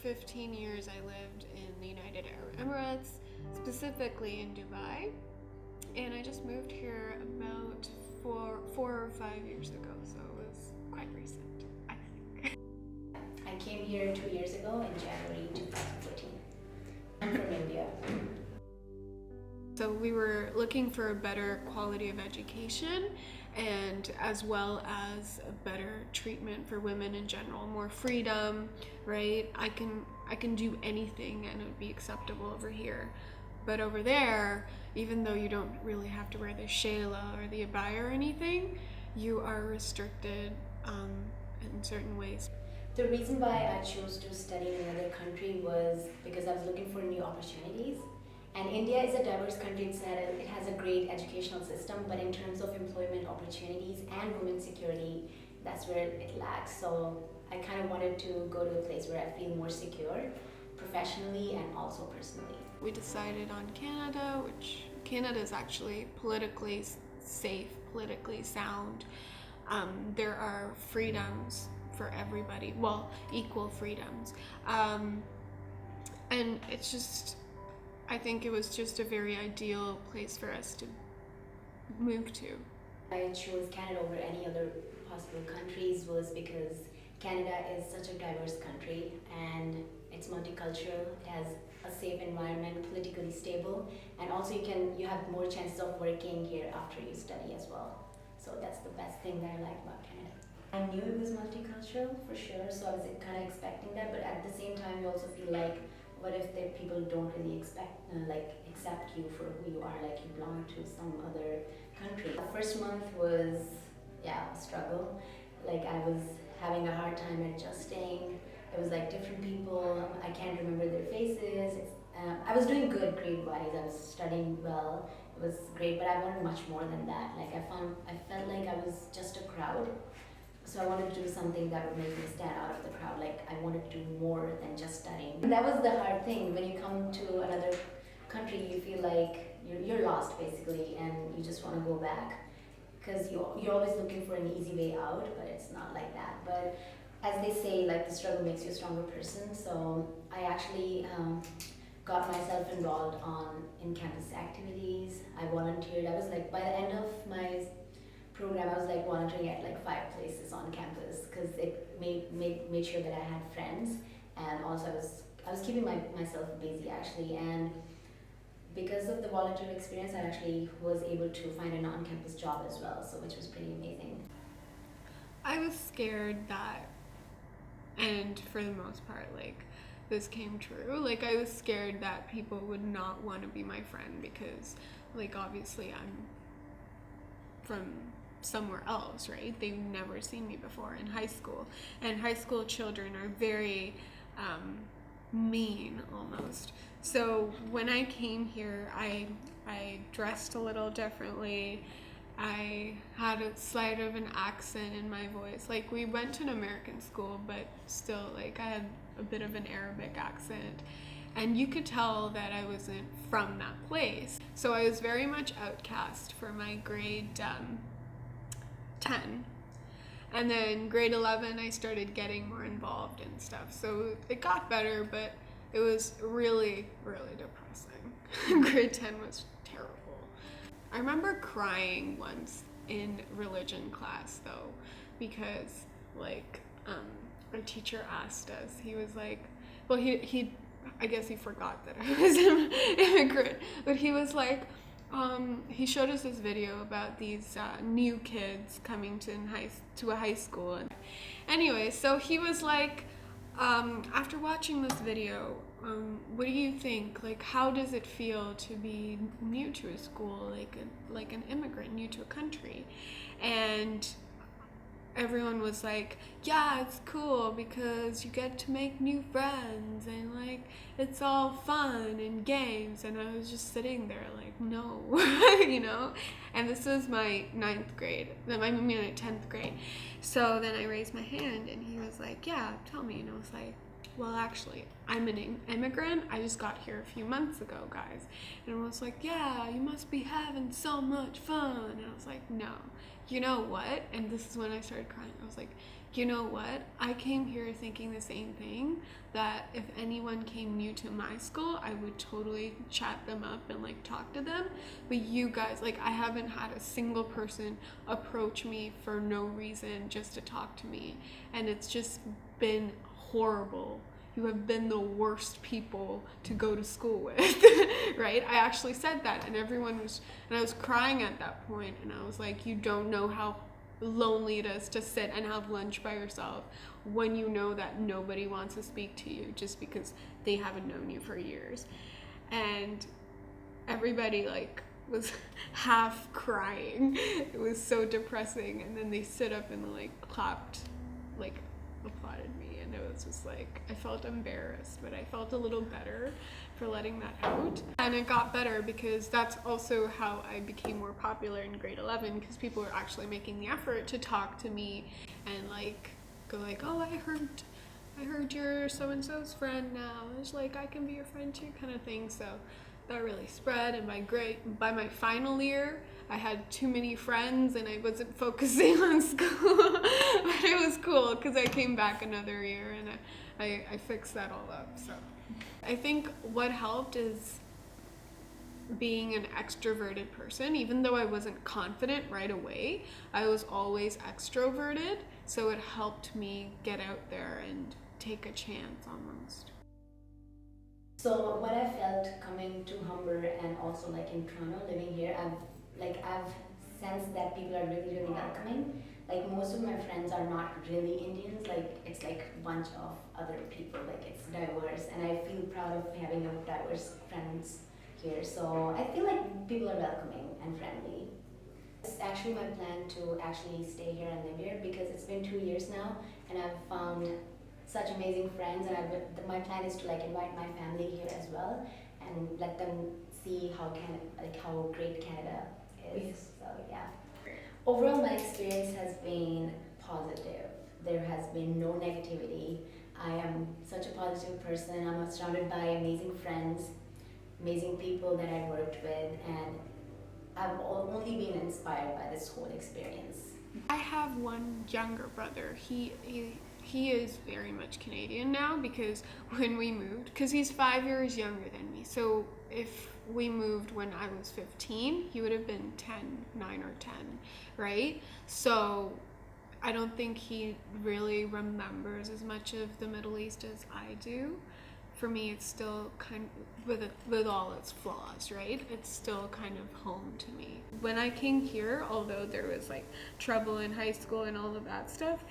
15 years I lived in the United Arab Emirates, specifically in Dubai, and I just moved here about 4 or 5 years ago, so it was quite recent, I think. I came here 2 years ago in January 2014. I'm from India. So we were looking for a better quality of education, and as well as a better treatment for women in general, more freedom, right? I can do anything and it would be acceptable over here. But over there, even though you don't really have to wear the shayla or the abaya or anything, you are restricted in certain ways. The reason why I chose to study in another country was because I was looking for new opportunities. And India is a diverse country. It has a great educational system, but in terms of employment opportunities and women's security, that's where it lacks. So I kind of wanted to go to a place where I feel more secure, professionally and also personally. We decided on Canada, which Canada is actually politically safe, politically sound. There are freedoms for everybody, well, equal freedoms. And it's just, I think it was just a very ideal place for us to move to. I chose Canada over any other possible countries was because Canada is such a diverse country and it's multicultural. It has a safe environment, politically stable, and also you have more chances of working here after you study as well. So that's the best thing that I like about Canada. I knew it was multicultural for sure, so I was kind of expecting that, but at the same time you also feel like, what if the people don't really accept you for who you are, like you belong to some other country? The first month was, a struggle. Like I was having a hard time adjusting. It was like different people, I can't remember their faces. I was doing good grade-wise, I was studying well, it was great, but I wanted much more than that. Like I felt like I was just a crowd. So I wanted to do something that would make me stand out of the crowd. Like I wanted to do more than just studying. And that was the hard thing. When you come to another country, you feel like you're lost basically, and you just want to go back because you're always looking for an easy way out, but it's not like that. But as they say, like the struggle makes you a stronger person. So I actually got myself involved in campus activities. I volunteered. I was like, by the end of my program, I was like volunteering at like 5 places on campus because it made sure that I had friends, and also I was keeping myself busy actually. And because of the volunteer experience, I actually was able to find a non-campus job as well, so which was pretty amazing. I was scared that, and for the most part, like, this came true. Like, I was scared that people would not want to be my friend because, like, obviously I'm from somewhere else, right? They've never seen me before in high school. And high school children are very mean almost. So when I came here, I dressed a little differently. I had a slight of an accent in my voice. Like, we went to an American school, but still, like, I had a bit of an Arabic accent. And you could tell that I wasn't from that place. So I was very much outcast for my grade 10. And then grade 11, I started getting more involved and stuff. So it got better, but it was really, really depressing. Grade 10 was terrible. I remember crying once in religion class though, because like our teacher asked us, he was like, well, he I guess he forgot that I was an immigrant, but he was like, he showed us this video about these new kids coming to a high school. And anyway, so he was like, after watching this video, what do you think? Like, how does it feel to be new to a school, like an immigrant, new to a country? And everyone was like, yeah, it's cool because you get to make new friends and like it's all fun and games. And I was just sitting there like, no, you know. And this was my 9th grade, my 10th grade. So then I raised my hand and he was like, yeah, tell me. And I was like, well, actually, I'm an immigrant. I just got here a few months ago, guys. And I was like, yeah, you must be having so much fun. And I was like, no. You know what? And this is when I started crying. I was like, you know what? I came here thinking the same thing, that if anyone came new to my school, I would totally chat them up and like talk to them. But you guys, like, I haven't had a single person approach me for no reason just to talk to me. And it's just been horrible. You have been the worst people to go to school with, right? I actually said that, and I was crying at that point, and I was like, you don't know how lonely it is to sit and have lunch by yourself when you know that nobody wants to speak to you just because they haven't known you for years. And everybody like was half crying. It was so depressing. And then they stood up and like clapped, like applauded me, and it was just like, I felt embarrassed, but I felt a little better for letting that out. And it got better because that's also how I became more popular in grade 11, because people were actually making the effort to talk to me and like go like, oh, I heard you're so-and-so's friend now. It's like, I can be your friend too, kind of thing. So that really spread, and by my final year, I had too many friends and I wasn't focusing on school. But it was cool because I came back another year and I fixed that all up. So I think what helped is being an extroverted person. Even though I wasn't confident right away, I was always extroverted. So it helped me get out there and take a chance almost. So what I felt coming to Humber and also like in Toronto, living here, I've sensed that people are really, really welcoming. Like most of my friends are not really Indians, like it's like a bunch of other people, like it's diverse, and I feel proud of having a diverse friends here. So I feel like people are welcoming and friendly. It's actually my plan to actually stay here and live here because it's been 2 years now, and I've found such amazing friends, and my plan is to like invite my family here as well and let them see how great Canada is. So yeah. Overall, my experience has been positive. There has been no negativity. I am such a positive person. I'm surrounded by amazing friends, amazing people that I've worked with, and I've only been inspired by this whole experience. I have one younger brother. He is very much Canadian now because when we moved, because he's 5 years younger than me. So if we moved when I was 15, he would have been 9 or 10, right? So I don't think he really remembers as much of the Middle East as I do. For me, it's still kind of, with all its flaws, right? It's still kind of home to me. When I came here, although there was like trouble in high school and all of that stuff,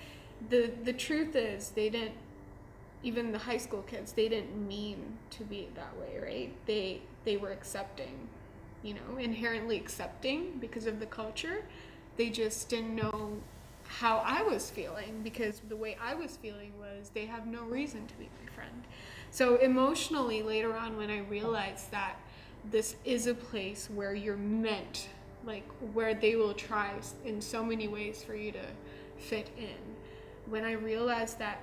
the truth is even the high school kids, they didn't mean to be that way, right? They were accepting, inherently accepting because of the culture. They just didn't know how I was feeling, because the way I was feeling was they have no reason to be my friend. So emotionally, later on, when I realized that this is a place where you're meant, like where they will try in so many ways for you to fit in, when I realized that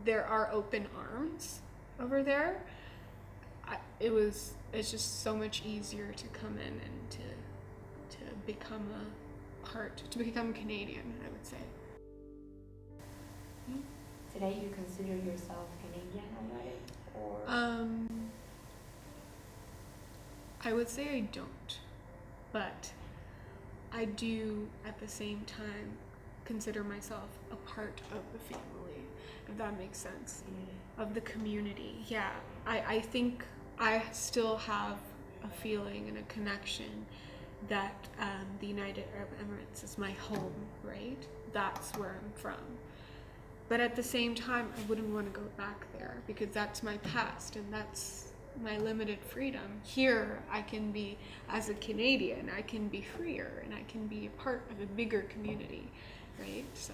there are open arms over there, it's just so much easier to come in and to become to become Canadian, I would say. Today you consider yourself Canadian already, or? I would say I don't, but I do at the same time consider myself a part of the family, if that makes sense, of the community. Yeah, I think I still have a feeling and a connection that the United Arab Emirates is my home, right? That's where I'm from. But at the same time, I wouldn't want to go back there because that's my past and that's my limited freedom. Here, I can be, as a Canadian, I can be freer and I can be a part of a bigger community, right? So